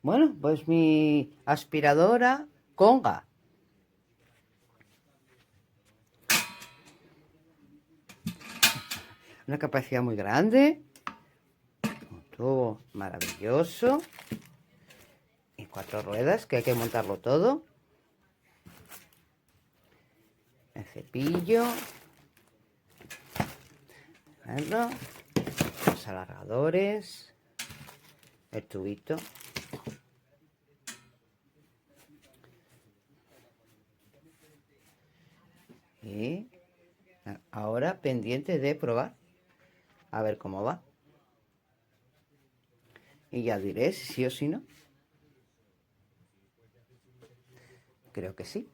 Bueno, pues mi aspiradora Conga. Una capacidad muy grande. Un tubo maravilloso. Y 4 ruedas, que hay que montarlo todo. El cepillo. Los alargadores. El tubito. Y ahora pendiente de probar. A ver cómo va. Y ya diré si sí o si no. Creo que sí.